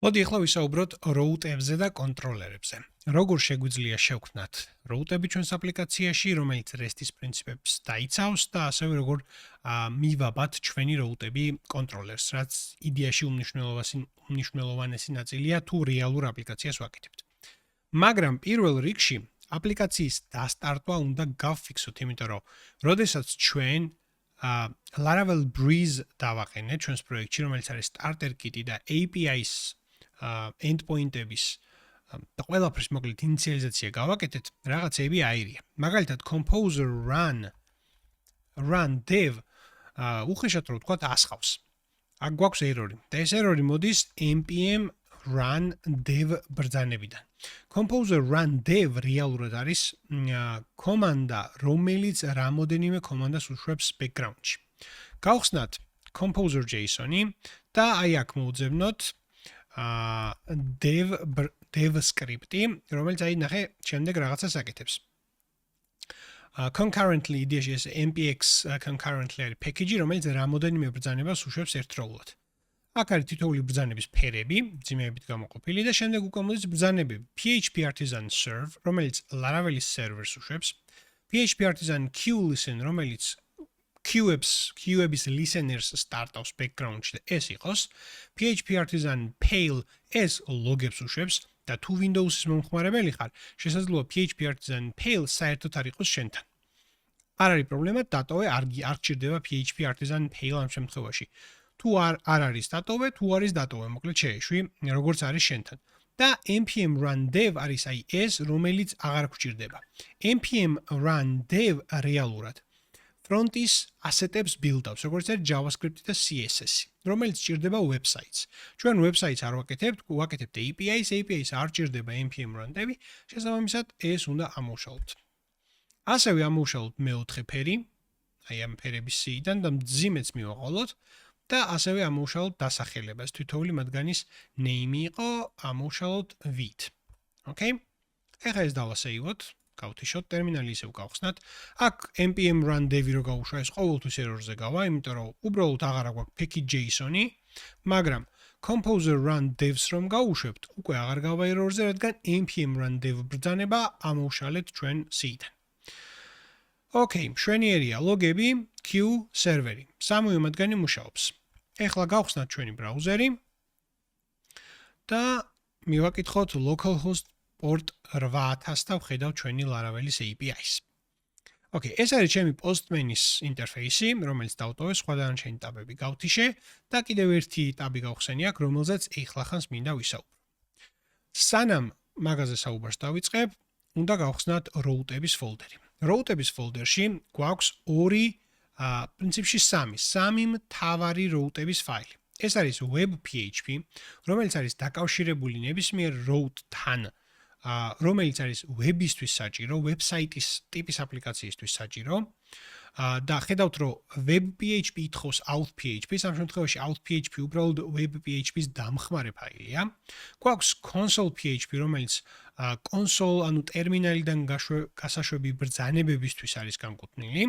მოდი ახლა ვისაუბროთ route-ებზე და კონტროლერებზე. როგორ შეგვიძლია შევქმნათ route-ები ჩვენს აპლიკაციაში, რომელიც REST-ის პრინციპებს დაიცავს და ასევე როგორ მივაბათ ჩვენი route-ები კონტროლერს, რაც იდეაში უმნიშვნელოვანესი ნაწილია თუ რეალურ აპლიკაციას ვაკეთებთ. მაგრამ პირველ რიგში აპლიკაციის დასტარტვა უნდა გავფიქსოთ, იმიტომ რომ როდესაც ჩვენ Laravel Breeze დავაყენეთ ჩვენს პროექტში, რომელიც არის starter kit და API-ის endpoint-ების და ყველაფრის მოკლედ ინიციალიზაცია გავაკეთეთ, რაღაცები აირია. მაგალითად composer run dev უხეშად რო ვთქვათ ასხავს. აქ გვაქვს ერორი. და ეს ერორი მოდის npm run dev ბრძანებიდან. composer run dev რეალურად არის კომანდა, რომელიც რამოდენიმე კომანდას უშვებს background-ში. გავხსნათ composer.json-ი და აი აქ მოვძებნოთ dev script-ი, რომელიც აი ნახე, შემდეგ რაღაცას აკეთებს. Concurrently იდეაში ეს npx concurrently არის package-ი, რომელიც რამოდენიმე ბრძანებას უშვებს ერთდროულად. აქ არის თითოეული ბრძანების ფერები, ძიმეებით გამოყოფილი და შემდეგ უკვე მოდის ბრძანებები PHP Artisan serve, რომელიც Laravel-ის servers უშვებს, PHP Artisan QListen, რომელიც queues listeners startავს background-ში და ეს იყოს, PHP Artisan Pale ეს logებს უშვებს და თუ Windows-ის მომხმარებელი ხარ, შესაძლოა PHP Artisan Pale საერთოდ არ იყოს შენთან. არ არის პრობლემა, დატოვე, არ გჭირდება PHP Artisan Pale ამ შემთხვევაში. თუ არ არის დატოვე, თუ არის დატოვე, მოკლედ შეეშვი, როგორც არის შენთან. და npm run dev არის აი ეს, რომელიც აღარ გვჭირდება. npm run dev რეალურად front-ის ასეტებს build-ავს, როგორც არის JavaScript და CSS, რომელიც ჭირდება websites. ჩვენ websites არ ვაკეთებთ, ვაკეთებთ API-ს არ ჭირდება npm run dev, შესაბამისად ეს უნდა ამოვშალოთ. ასევე ამოვშალოთ მეოთხე ფერი, აი ამ ფერების სიიდან და მძიმეც მივაყოლოთ და ასევე ამოვშალოთ დასახელებას, თითოეული მათგანის name იყო, ამოვშალოთ with. Okay? ეხლა ეს დავასეივოთ. გავთიშოთ ტერმინალი ისევ გავხსნათ. აქ npm run dev-ი რო გავუშვა, ეს ყოველთვის error-ზე გავა, იმიტომ რომ უბრალოდ აღარ გვაქვს package.json-ი, მაგრამ composer run devs რომ გავუშვებთ, უკვე აღარ გავა error-ზე, რადგან npm run dev ბრძანება ამოვშალეთ ჩვენ C-დან. Okay, მშვენიერია ლოგები, queue, სერვერი. სამივე მათგანი მუშაობს. ეხლა გავხსნათ ჩვენი ბრაუზერი და მივაკითხოთ localhost port 8000 და ვხედავ ჩვენი Laravel-ის API-ს. Okay, ეს არის ჩემი Postman-ის ინტერფეისი, რომელიც დავტოვე, სხვა დანარჩენი ტაბები გავთიშე და კიდევ ერთი ტაბი გავხსენი აქ, რომელზეც ეხლახანს მინდა ვისაუბრო. სანამ მაგაზე საუბარს დავიწყებ, უნდა გავხსნათ route-ების folder-ი. route-ების folder-ში გვაქვს პრინციპში სამი მთავარი route-ების ფაილი. ეს არის web.php, რომელიც არის დაკავშირებული ნებისმიერ route-თან, რომელიც არის web-ისთვის საჭირო, website-ის ტიპის აპლიკაციისთვის საჭირო. და ხედავთ, რომ web.php ითხოვს out.php-ს, ამ შემთხვევაში out.php უბრალოდ web.php-ს დამხმარე ფაილია. გვაქვს console.php, რომელიც console, ანუ ტერმინალიდან გასაშვები ბრძანებებისთვის არის განკუთვნილი.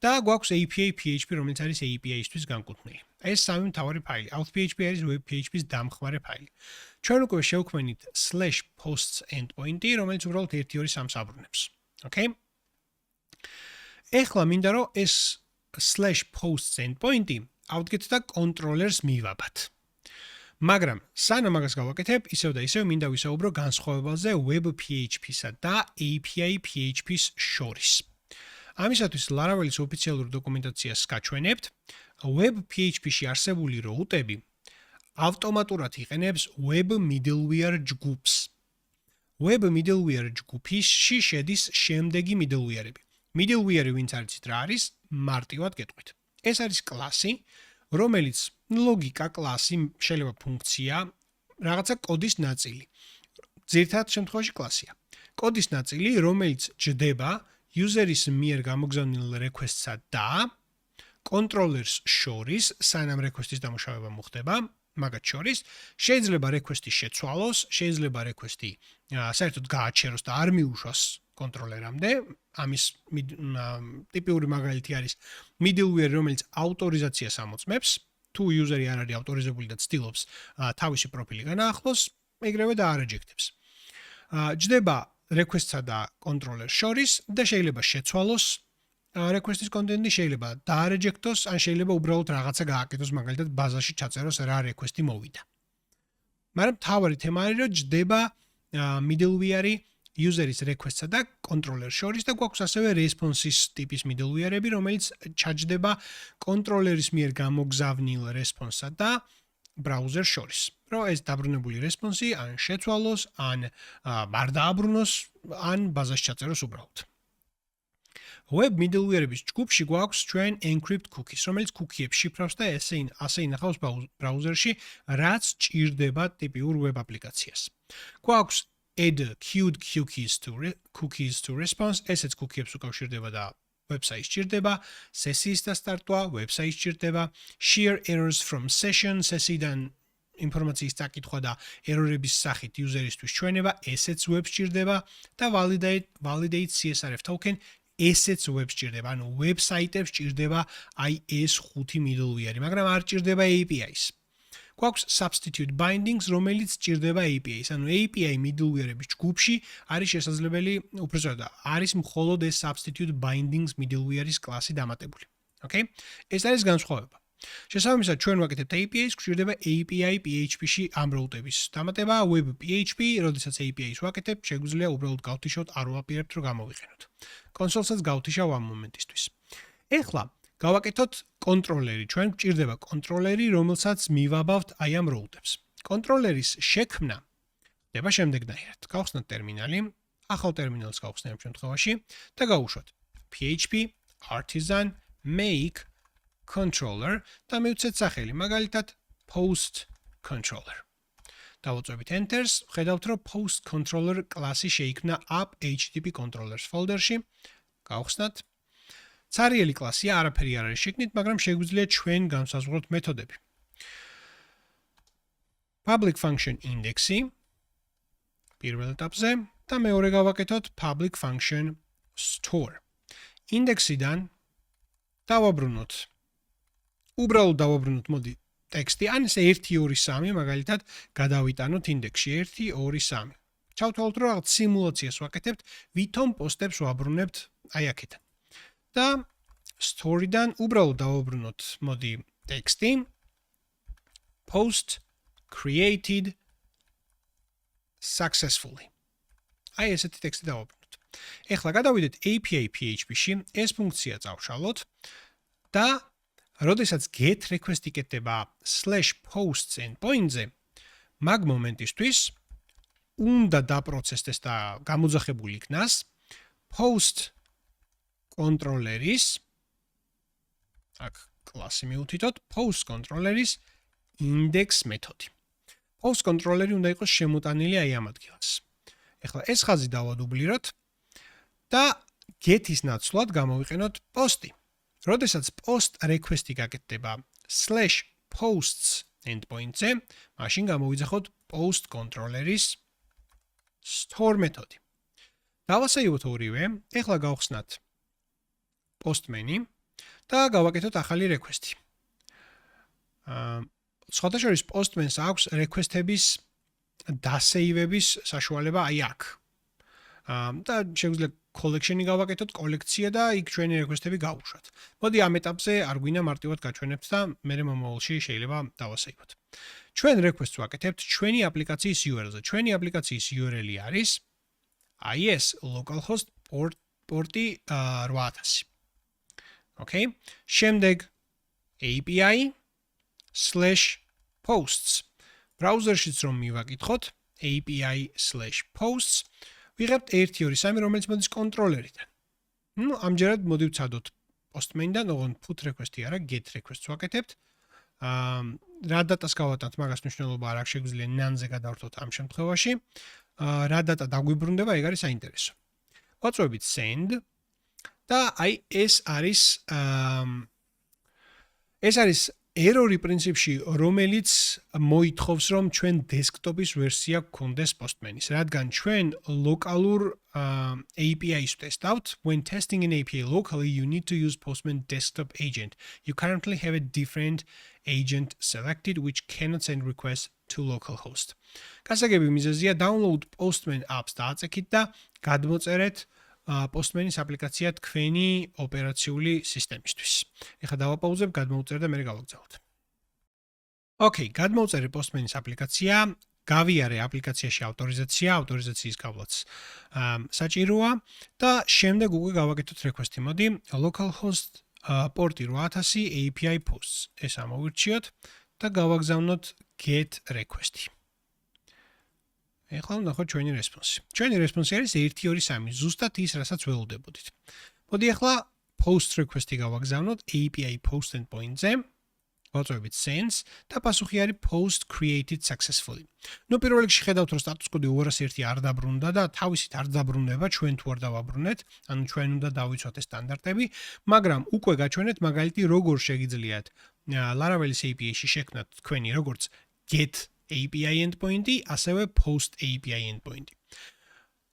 და გვაქვს API.php, რომელიც არის API-ისთვის განკუთვნილი. ეს სამი მთავარი ფაილი. out.php არის web.php-ს დამხმარე ფაილი. ჩვენ უკვე შევქმნით /posts endpoint-ი, რომელიც უბრალოდ 1-2-3 აბრუნებს. Okay? ეხლა მინდა რომ ეს /posts endpoint-ი ავდგეთ და controllers მივაბათ. მაგრამ სანამ მაგას გავაკეთებ, ისევ და ისევ მინდა ვისაუბრო განსხვავებაზე web.php-სა და API.php-ს შორის. ამისათვის Laravel-ის ოფიციალურ დოკუმენტაციას გაჩვენებთ, web.php-ში არსებული route-ები ავტომატურად იყენებს web middleware ჯგუფს. web middleware ჯგუფში შედის შემდეგი middleware-ები. middleware ვინც არიცით რა არის, მარტივად გეტყვით. ეს არის კლასი, რომელიც ლოგიკა კლასი შეიძლება ფუნქცია, რაღაცა კოდის ნაწილი. ძირითადად შემთხვევაში კლასია. კოდის ნაწილი, რომელიც ჯდება user-ის მიერ გამოგზავნილ request-სა და controllers შორის, სანამ request-ის დამუშავება მოხდება, მაგათ შორის, შეიძლება request-ი შეცვალოს, შეიძლება request-ი საერთოდ გააჩეროს და არ მიუშვას კონტროლერამდე. ამის ტიპიური მაგალითი არის middleware, რომელიც ავტორიზაციას ამოწმებს თუ user-ი არ არის ავტორიზებული და ცდილობს თავისი პროფილი განაახლოს, ეგრევე დაარეჯექტებს. ჯდება request-სა და controller-ს შორის და შეიძლება შეცვალოს request-ის კონტენტი, შეიძლება დაარეჯექტოს, ან შეიძლება უბრალოდ რაღაცა გააკეთოს, მაგალითად ბაზაში ჩაწეროს რა request-ი მოვიდა. მაგრამ თავარი თემა არის, რომ ჯდება middleware-ი user-ის request-სა და controller-ს შორის და გვაქვს ასევე response-ის ტიპის middleware-ები, რომელიც ჩაჯდება controller-ის მიერ გამოგზავნილ response-სა და browser-ს შორის. რომ ეს დაბრუნებული response-ი ან შეცვალოს, ან არ დააბრუნოს, ან ბაზაში ჩაწეროს უბრალოდ. Web middleware-ების ჯგუფში გვაქვს ჩვენ encrypt cookies, რომელიც cookie-ებს შიფრავს და ასე ინახავს browser-ში, რაც ჭირდება ტიპიურ web აპლიკაციას. გვაქვს add queued cookies to response, ესეც cookie-ებს უკავშირდება და website-ს ჭირდება, სესიის დასტარტვა, website-ს ჭირდება, share errors from session, სესიიდან ინფორმაციის წაკითხვა და error-ების სახით user-ისთვის ჩვენება, ესეც web-ს ჭირდება და validate CSRF token, ესეც web-ს ჭირდება, ანუ website-ებს ჭირდება აი ეს 5 middleware, მაგრამ არ ჭირდება API-ს. გვაქვს substitute bindings, რომელიც ჭირდება API-ს, ანუ API middleware-ების ჯგუფში არის შესაძლებელი, უფრო ზუსტად, არის მხოლოდ ეს substitute bindings middleware-ის კლასი დამატებული. Okay? ეს არის განსხვავება. შესაბამისად, ჩვენ ვაკეთებთ API-ს, გვჭირდება API PHP-ში ამ როუტების დამატება, web PHP, როდესაც API-ს ვაკეთებთ, შეგვიძლია უბრალოდ გავთიშოთ, არ ვაპირებთ, რომ გამოვიყენოთ. კონსოლსაც გავთიშავ ამ მომენტისთვის. ეხლა გავაკეთოთ კონტროლერი, ჩვენ გვჭირდება კონტროლერი, რომელსაც მივაბავთ აი ამ როუტებს. კონტროლერის შექმნა ხდება შემდეგნაირად. გავხსნათ ტერმინალი, ახალ ტერმინალს გავხსნით ამ შემთხვევაში და გავუშვათ php artisan make controller და მივცეთ სახელი, მაგალითად post controller. დავუწევით enters, ხედავთ რომ post controller კლასი შეიქმნა app HTTP controllers folder-ში. გავხსნათ. ცარიელი კლასია, არაფერი არ არის შექმნით, მაგრამ შეგვიძლია ჩვენ განსაზღვროთ მეთოდები. Public function index-ი პირველ ეტაპზე და მეორე გავაკეთოთ public function store. Index-იდან დავაბრუნოთ. უბრალოდ დავაბრუნოთ მოდი ტექსტი, ან ესე 1 2 3, მაგალითად, გადავიტანოთ ინდექსში 1 2 3. ჩავთვალოთ რომ რაღაც სიმულაციას ვაკეთებთ, ვითომ პოსტებს ვაბრუნებთ აი აქედან. და story-დან უბრალოდ დავაბრუნოთ მოდი ტექსტი post created successfully. აი ესეთი ტექსტი დავაბრუნოთ. ეხლა გადავიდეთ API PHP-ში, ეს ფუნქცია წავშალოთ და როდესაც get request იკეთება /posts endpoint-ზე, მაგ მომენტისთვის უნდა დაპროცესდეს და გამოძახებული იქნას post controller-ის აქ კლასი მივუთითოთ post controller-ის index მეთოდი. post controller-ი უნდა იყოს შემოტანილი აი ამ ადგილას. ეხლა ეს ხაზი დავადუბლიროთ და get-ის ნაცვლად გამოვიყენოთ post-ი. როდესაც post request-ი გაკეთდება /posts endpoint-ზე, მაშინ გამოვიძახოთ post controller-ის store მეთოდი. დავასაივოთ ორივე, ეხლა გავხსნათ postman-ი და გავაკეთოთ ახალი request-ი. სხვადასხვა postman-ს აქვს request-ების დასეივების საშუალება აი აქ. და შეგვიძლია collection-ი გავაკეთოთ, კოლექცია და იქ ჩვენი request-ები გავუშვათ. მოდი ამ ეტაპზე არ გვინდა მარტივად გაჩვენებთ და მე მომავალში შეიძლება დავასაივოთ. ჩვენ request-ს ვაკეთებთ ჩვენი აპლიკაციის URL-ზე. ჩვენი აპლიკაციის URL-ი არის აი ეს localhost port-ი 8000. Okay? შემდეგ API/posts. ბრაუზერშიც რომ მივაკითხოთ API/posts, ვიღებთ 1 2 3, რომელიც მოდის კონტროლერიდან. ამჯერად მოდი ვცადოთ postman-დან, ოღონდ put request-ი არა, get request-ს ვაკეთებთ. რა დატას გავატანთ, მაგას მნიშვნელობა არ აქვს, შეგვიძლია none-ზე გადავართოთ ამ შემთხვევაში. რა დატა დაგვიბრუნდება, ეგ არის საინტერესო. ვაწვევით send და აი ეს არის error-ი პრინციპში, რომელიც მოითხოვს, რომ ჩვენ დესკტოპის ვერსია გქონდეს Postman-ის, რადგან ჩვენ ლოკალურ API-ს ვტესტავთ. When testing an API locally, you need to use Postman desktop agent. You currently have a different agent selected which cannot send requests to localhost. გასაგები მიზეზია download Postman apps დააწექით და გადმოწერეთ Postman-ის აპლიკაცია თქვენი ოპერაციული სისტემისთვის. ეხლა დავაპაუზებ, გადმოვწერ და მე გავაგზავნოთ. Okay, გადმოვწერე Postman-ის აპლიკაცია, გავიარე აპლიკაციაში ავტორიზაციის გავლაც საჭიროა და შემდეგ უკვე გავაკეთოთ request-ი. მოდი localhost პორტი 8000 API posts ეს ამოვირჩიოთ და გავაგზავნოთ get request-ი. ეხლა ნახოთ ჩვენი response. ჩვენი response არის 1 2 3, ზუსტად ის, რასაც ველოდებოდით. მოდი ეხლა post request-ი გავაგზავნოთ API post endpoint-ზე. ვაწვევით sends და პასუხი არის post created successfully. ნუ პირველ რიგში ხედავთ, რომ status code 201 არ დაბრუნდა და თავისით არ დაბრუნება, ჩვენ თუ არ დავაბრუნეთ, ანუ ჩვენ უნდა დავიცვათ ეს სტანდარტები, მაგრამ უკვე გაჩვენეთ მაგალითი როგორ შეგიძლიათ Laravel-ის API-ში შექმნათ თქვენი როგორც get API endpoint-ი, ასევე post API endpoint-ი.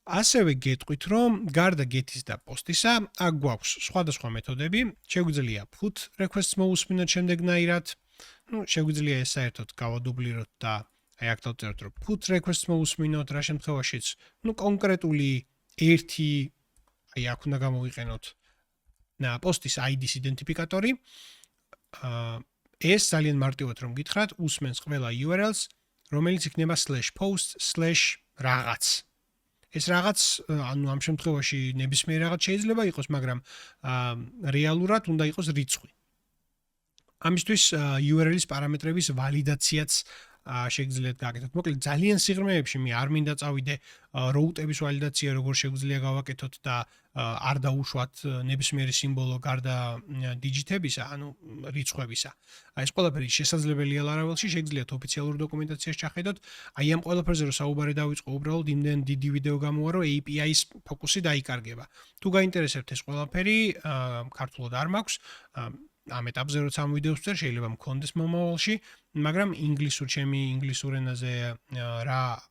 ასევე გეტყვით, რომ გარდა get-ის და post-ისა, აქ გვაქვს სხვადასხვა მეთოდები, შეგვიძლია put requests მოусმინოთ შემდეგნაირად, შეგვიძლია ეს საერთოდ გავადუბლიროთ და აი აქ დავწეროთ, რომ put requests მოусმინოთ, რა შემთხვევაშიც, კონკრეტული ერთი აი აქ უნდა გამოვიყენოთ post-ის ID-ის იდენტიფიკატორი. ეს ძალიან მარტივად რომ გითხრათ, უსმენს ყველა URL-ს, რომელიც იქნება /post/რაღაც. ეს რაღაც, ანუ ამ შემთხვევაში ნებისმიერ რაღაც შეიძლება იყოს, მაგრამ რეალურად უნდა იყოს რიცხვი. ამისთვის URL-ის პარამეტრების ვალიდაციაც შეგიძლიათ გააკეთოთ. მოკლედ ძალიან სიღრმეებში მე არ მინდა წავიდე route-ების ვალიდაცია როგორ შეგვიძლია გავაკეთოთ და არ დაუშვათ ნებისმიერი სიმბოლო გარდა დიჯიტებისა, ანუ რიცხვებისა. აი ეს ყველაფერი შესაძლებელია Laravel-ში, შეგიძლიათ ოფიციალურ დოკუმენტაციაში ჩახედოთ. აი ამ ყველაფერზე რომ საუბარი დავიწყო, უბრალოდ იმდენ დიდი ვიდეო გამოვა, რომ API-ის ფოკუსი დაიკარგება. თუ გაინტერესებთ ეს ყველაფერი, ქართულად არ მაქვს, ამ ეტაპზე როცა ამ ვიდეოს ვწერ, შეიძლება მქონდეს მომავალში, მაგრამ ჩემი ინგლისურ ენაზე რა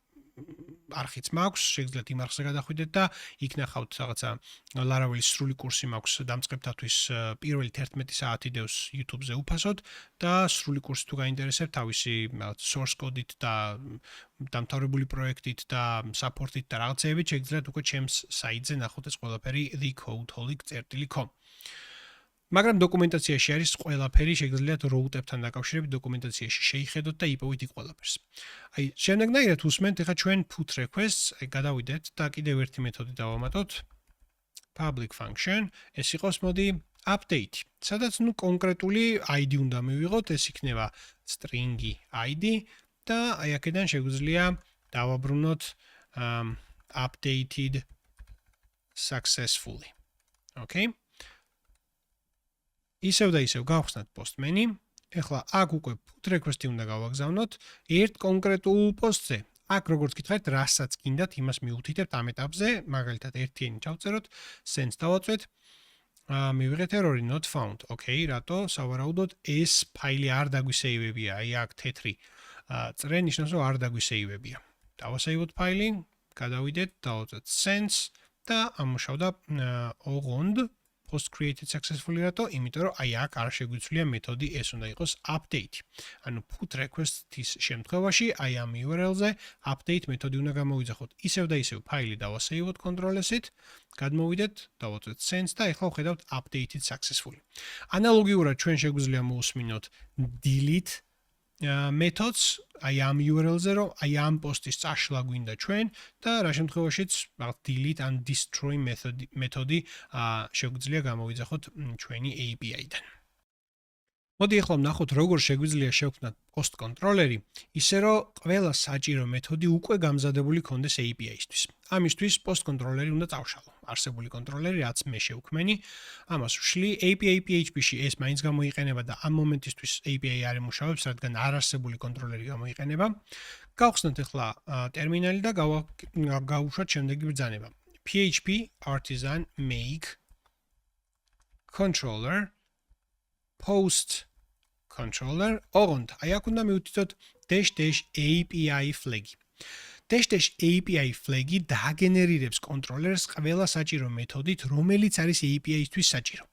არხიც მაქვს, შეგიძლიათ იმ არხზე გადახვიდეთ და იქ ნახავთ რაღაცა Laravel-ის სრული კურსი მაქვს დამწყებთათვის პირველი 11 საათი დევს YouTube-ზე უფასოდ და სრული კურსი თუ გაინტერესებთ თავისი source code-ით და დამთავრებული პროექტით და support-ით და რაღაცეებით შეგიძლიათ უკვე ჩემს საიტზე ნახოთ ეს ყველაფერი thecodeholic.com. მაგრამ დოკუმენტაციაში არის ყველაფერი, შეგიძლიათ route-ებთან დაკავშირებით დოკუმენტაციაში შეიხედოთ და იპოვეთ იქ ყველაფერს. აი, შემდეგნაირად უსმენთ, ეხლა ჩვენ put requests, აი გადავიდეთ და კიდევ ერთი მეთოდი დავამატოთ. Public function, ეს იყოს მოდი update, სადაც კონკრეტული ID უნდა მივიღოთ, ეს იქნება string-ი ID და აი აქედან შეგვიძლია დავაბრუნოთ updated successfully. Okay? ისევ და ისევ გავხსნათ Postman-ი. ეხლა აქ უკვე put request-ი უნდა გავაგზავნოთ ერთ კონკრეტულ post-ზე. აქ როგორც გითხარით, რასაც გინდათ, იმას მიუთითებთ ამ ეტაპზე, მაგალითად ერთიანი ჩავწეროთ, sends დავაწვეთ. მივიღეთ error-ი not found. Okay, რატო? სავარაუდოდ ეს ფაილი არ დაგვისეივებია. აი აქ თეთრი წრე ნიშნავს, რომ არ დაგვისეივებია. დავასეივოთ ფაილი, გადავიდეთ, დავაწვეთ sends და ამუშავდა ოღონდ post created successfully რატო? იმიტომ რომ აი აქ არ შეგვიძლია მეთოდი ეს უნდა იყოს update. ანუ put request-ის შემთხვევაში აი ამ URL-ზე update მეთოდი უნდა გამოვიძახოთ. ისევ და ისევ ფაილი დავასეივოთ control-S-ით, გადმოვიდეთ, დავაწვეთ sends და ეხლა ვხედავთ updated successfully. ანალოგიურად ჩვენ შეგვიძლია მოусმინოთ delete methods აი ამ URL-ზე რომ აი ამ post-ის წაშლა გვინდა ჩვენ და რა შემთხვევაშიც delete and destroy მეთოდი შეგვიძლია გამოვიძახოთ ჩვენი API-დან. მოდი ახლა ვნახოთ როგორ შეგვიძლია შევქმნათ post controller-ი, ისე რომ ყველა საჭირო მეთოდი უკვე გამზადებული ქონდეს API-ისთვის. ამისთვის post controller-ი უნდა წავშალო. არსებული კონტროლერი რაც მე შევქმენი, ამას ვშლი API PHP-ში ეს მაინც გამოიყენება და ამ მომენტისთვის API არ ემუშავებს, რადგან არარსებული კონტროლერი გამოიყენება. გავხსნათ ახლა ტერმინალი და გავუშვათ შემდეგი ბრძანება. PHP artisan make controller post controller. ოღონდ აი აქ უნდა მივუთითოთ -API flag-ი. -API flag-ი დააგენერირებს კონტროლერს ყველა საჭირო მეთოდით, რომელიც არის API-ისთვის საჭირო.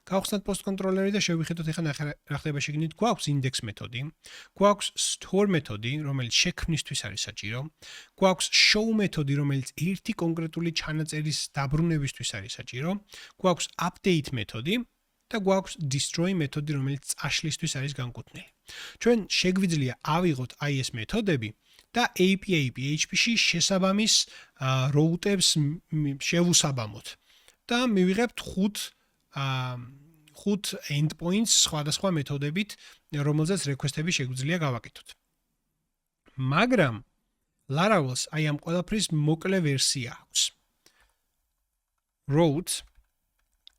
გავხსნათ post controller-ი და შევიხედოთ ახლა რა ხდება შეგნით. გვაქვს index მეთოდი, გვაქვს store მეთოდი, რომელიც შექმნისთვის არის საჭირო, გვაქვს show მეთოდი, რომელიც ერთი კონკრეტული ჩანაწერის დაბრუნებისთვის არის საჭირო, გვაქვს update მეთოდი და გვაქვს destroy მეთოდი, რომელიც წაშლისთვის არის განკუთვნილი. ჩვენ შეგვიძლია ავიღოთ აი ეს მეთოდები და API PHP-ში შესაბამის route-ებს შევუსაბამოთ და მივიღებთ 5 endpoints სხვადასხვა მეთოდებით, რომელზეც request-ები შეგვიძლია გავაკეთოთ. მაგრამ Laravel-ს აი ამ ყველაფრის მოკლე ვერსია აქვს. route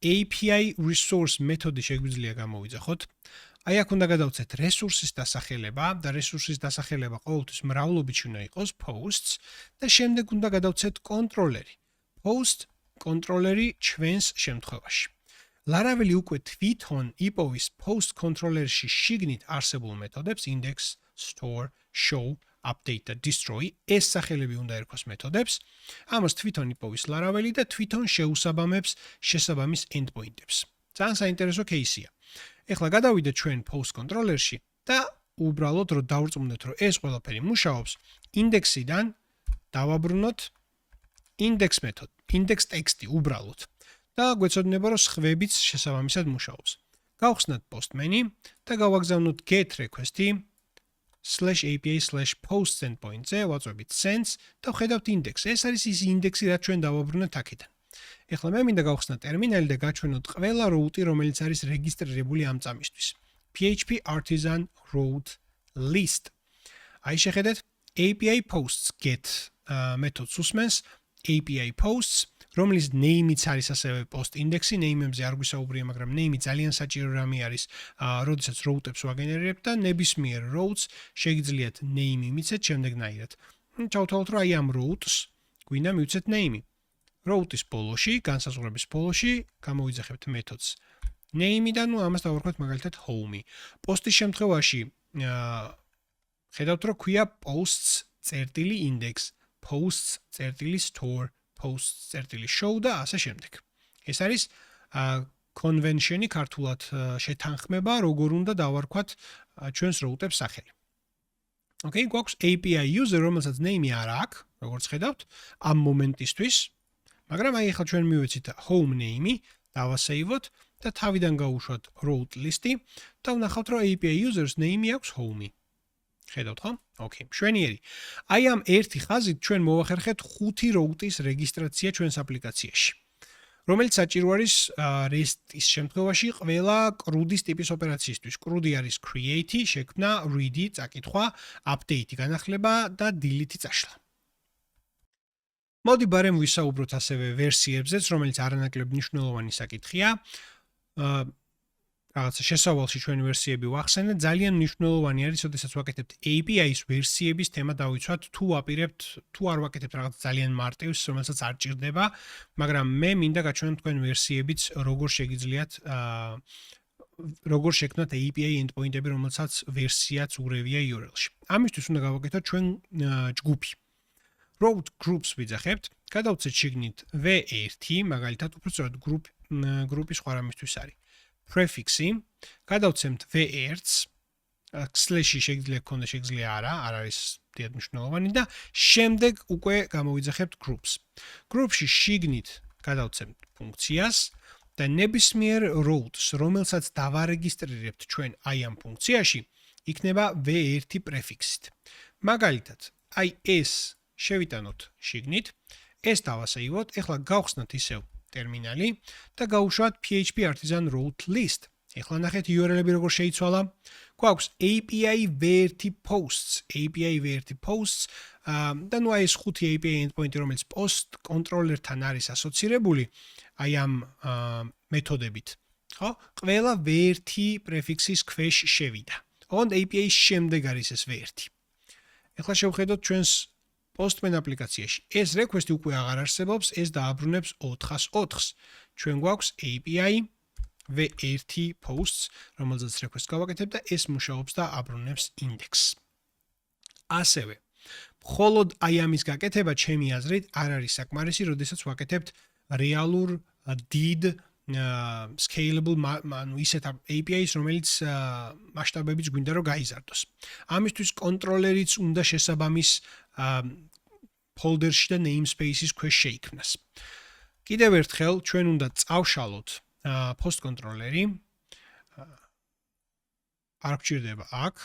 API resource მეთოდი შეგვიძლია გამოვიძახოთ. აი აქ უნდა გადავცეთ resources დასახელება და resources დასახელება ყოველთვის მრავლობითში უნდა იყოს posts და შემდეგ უნდა გადავცეთ controller-ი. post controller-ი ჩვენს შემთხვევაში. Laravel-ი უკვე თვითონ იპოვის post controller-ში შიგნით არსებულ მეთოდებს index, store, show, update და destroy ეს სახელები უნდა ერქვას მეთოდებს. ამას თვითონ იპოვის Laravel-ი და თვითონ შეუსაბამებს შესაბამის endpoint-ებს. ძალიან საინტერესო кейსია. ეხლა გადავიდეთ ჩვენ post controller-ში და უბრალოდ რომ დავრწმუნდეთ რომ ეს ყველაფერი მუშაობს, index-იდან დავაბრუნოთ index მეთოდი, index text-ი უბრალოდ. და გვეცოდინება რომ სხვებიც შესაბამისად მუშაობს. გავხსნათ postman-ი და გავაგზავნოთ get request-ი /API/post endpoint-ზე, ვაწვევით sends და ვხედავთ index. ეს არის ის ინდექსი, რაც ჩვენ დავაბრუნეთ აქედან. ეხლა მე მინდა გავხსნა ტერმინალი და გაჩვენოთ ყველა route, რომელიც არის რეგისტრირებული ამ წამისთვის. PHP artisan route list. აი შეხედეთ API posts get მეთოდს უსმენს API posts, რომლის name-იც არის ასევე post index-ი, name-ებზე არ გვისაუბრია, მაგრამ name-ი ძალიან საჭირო რამე არის, როდესაც route-ებს ვაგენერირებთ და ნებისმიერ routes შეგიძლიათ name-ი მიცეთ შემდეგნაირად. ჩავთვალოთ, რომ აი ამ routes გვინდა მივცეთ name-ი. route-ის ბოლოში, განსაზღვრების ბოლოში გამოვიძახებთ მეთოდს name-ი და ნუ ამას დავარქვათ მაგალითად home-ი. post-ის შემთხვევაში ხედავთ, რომ ქვია posts.index, posts.store, posts.show და ასე შემდეგ. ეს არის convention-ი ქართულად შეთანხმება, როგორ უნდა დავარქვათ ჩვენს route-ებს სახელი. Okay, გვაქვს API user, რომელსაც name-ი არ აქვს, როგორც ხედავთ, ამ მომენტისთვის. მაგრამ აი ახლა ჩვენ მივეცით home name-ი, დავასეივოთ და თავიდან გავუშვათ route list-ი და ვნახავთ, რომ API users name-ი აქვს home-ი. ხედავთ ხო? Okay, მშვენიერი. აი ამ ერთი ხაზით ჩვენ მოვახერხეთ 5 route-ის რეგისტრაცია ჩვენს აპლიკაციაში. რომელიც საჭირო არის REST-ის შემთხვევაში ყველა CRUD-ის ტიპის ოპერაციისთვის. CRUD-ი არის create-ი, შექმნა, read-ი, წაკითხვა, update-ი, განახლება და delete-ი წაშლა. მოდი ბარემ ვისაუბროთ ასევე ვერსიებზეც, რომელიც არანაკლებ მნიშვნელოვანი საკითხია. რაღაცა შესავალში ჩვენი ვერსიები ვახსენეთ, ძალიან მნიშვნელოვანი არის, როდესაც ვაკეთებთ API-ის ვერსიების თემა დავიცვათ, თუ არ ვაკეთებთ რაღაც ძალიან მარტივს, რომელსაც არ ჭირდება, მაგრამ მე მინდა გაჩვენოთ თქვენ ვერსიებიც, როგორ შეგიძლიათ როგორ შექმნათ API endpoint-ები, რომელსაც ვერსიაც ურევია URL-ში. ამისთვის უნდა გავაკეთოთ ჩვენ ჯგუფი. route groups ვიძახებთ, გადავცეთ შიგნით v1, მაგალითად უფრო სწორად გრუპის სხვა რამისთვის არის. prefix-ი, გადავცემთ v1-ს, slash-ი შეგიძლია გქონდეს, შეგიძლია არა, არ არის დიდად მნიშვნელოვანი და შემდეგ უკვე გამოვიძახებთ groups. group-ში შიგნით გადავცემთ ფუნქციას და ნებისმიერ routes, რომელსაც დავარეგისტრირებთ ჩვენ აი ამ ფუნქციაში, იქნება v1 prefix-ით. მაგალითად, აი ეს შევიტანოთ შიგნით, ეს დავასეივოთ, ეხლა გავხსნათ ისევ ტერმინალი და გავუშვათ PHP artisan route list. ეხლა ნახეთ URL-ები როგორ შეიცვალა. გვაქვს API v1 posts, API v1 posts და ნუ აი ეს 5 API endpoint-ი, რომელიც post controller-თან არის ასოცირებული, აი ამ მეთოდებით, ხო? ყველა v1 prefix-ის ქვეშ შევიდა. ოღონდ API-ის შემდეგ არის ეს v1. ეხლა შევხედოთ ჩვენს Postman აპლიკაციაში. ეს request-ი უკვე აღარ არსებობს, ეს დააბრუნებს 404-ს. ჩვენ გვაქვს API v1 posts, რომელზეც request გავაკეთებ და ეს მუშაობს და აბრუნებს index. ასევე მხოლოდ აი ამის გაკეთება ჩემი აზრით არ არის საკმარისი, როდესაც ვაკეთებთ რეალურ დიდ scalable ანუ ისეთ API-ს, რომელიც მასშტაბებიც გვინდა რომ გაიზარდოს. ამისთვის კონტროლერიც უნდა შესაბამის folder-ში და namespace-ის ქვეშ შეიქმნას. კიდევ ერთხელ ჩვენ უნდა წავშალოთ post controller-ი. არ გჭირდება აქ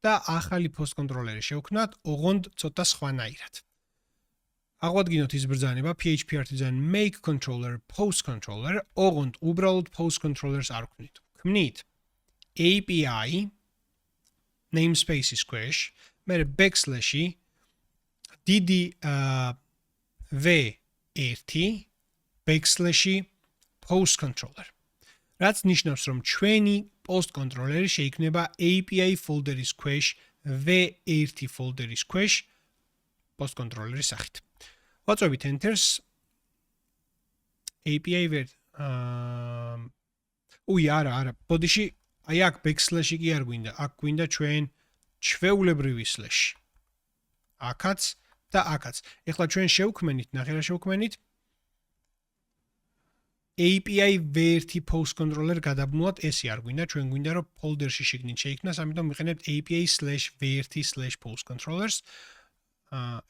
და ახალი post controller-ი შევქმნათ, ოღონდ ცოტა სხვანაირად. აღვადგინოთ ის ბრძანება PHP artisan make controller post controller, ოღონდ უბრალოდ post controllers არ ვქმნით. ვქმნით API namespace-ის ქვეშ, მერე backslash-ი დიდი v1 backslash-ი post controller. რაც ნიშნავს, რომ ჩვენი post controller-ი შეიქმნება API folder-ის ქვეშ, v1 folder-ის ქვეშ post controller-ის სახით. ვაწვევით enters API ვერ არა, ბოდიში აი აქ backslash-ი კი არ გვინდა, აქ გვინდა ჩვენ ჩვეულებრივი slash. აქაც და აქაც. ეხლა ჩვენ შევქმნით, ნახე რა შევქმნით. API v1 post controller გადაბმულად ესე არ გვინდა, ჩვენ გვინდა რომ folder-ში შეგნით შეიქმნას, ამიტომ ვიყენებთ API/v1/post controllers.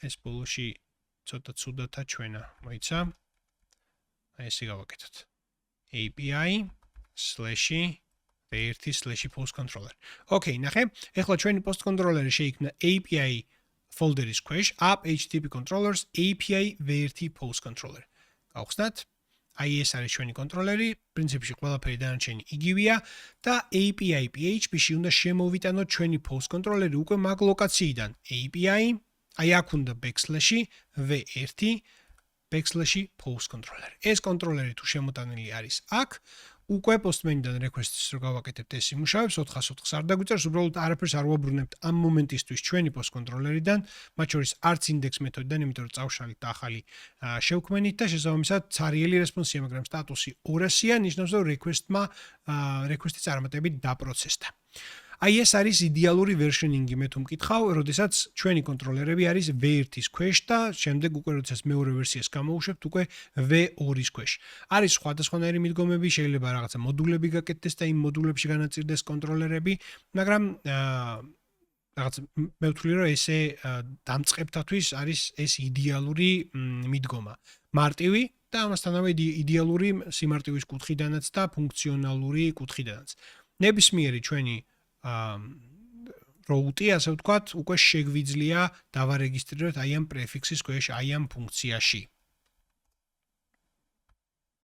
ეს ბოლოში ცოტა ცუდათა ჩვენა, მოიცა. აი ესე გავაკეთოთ. API/v1/post controller. Okay, ნახე, ეხლა ჩვენი post controller-ი შეიქმნა API folder-ის ქვეშ, app http controllers API v1 post controller. გავხსნათ. აი ეს არის ჩვენი კონტროლერი, პრინციპში ყველაფერი დანარჩენი იგივეა და API PHP-ში უნდა შემოვიტანოთ ჩვენი post controller-ი უკვე მაგ ლოკაციიდან. API, აი აქ უნდა backslash-ი v1 backslash post controller. ეს კონტროლერი თუ შემოტანილი არის აქ, უკვე postman-დან request-ს რო გავაკეთებთ ეს იმუშავებს 404-ს არ დაგვიწერს, უბრალოდ არაფერს არ ვაბრუნებთ ამ მომენტისთვის ჩვენი post controller-იდან, მათ შორის არც index მეთოდიდან, იმიტომ რომ წავშალით და ახალი შევქმნით და შესაბამისად ცარიელი რესპონსია, მაგრამ სტატუსი 200-ია, ნიშნავს რომ request-ი წარმატებით დაპროცესდა. აი ეს არის იდეალური versioning-ი მე თუ მკითხავ, როდესაც ჩვენი კონტროლერები არის v1-ის ქვეშ და შემდეგ უკვე როდესაც მეორე ვერსიას გამოუშვებთ, უკვე v2-ის ქვეშ. არის სხვადასხვანაირი მიდგომები, შეიძლება რაღაცა მოდულები გაკეთდეს და იმ მოდულებში განაწილდეს კონტროლერები, მაგრამ რაღაც მე ვთვლი რომ ესე დამწყებთათვის არის ეს იდეალური მიდგომა. მარტივი და ამასთანავე იდეალური სიმარტივის კუთხიდანაც და ფუნქციონალური კუთხიდანაც. ნებისმიერი ჩვენი route-ი, ასე ვთქვათ, უკვე შეგვიძლია დავარეგისტრიროთ აი ამ prefix-ის ქვეშ, აი ამ ფუნქციაში.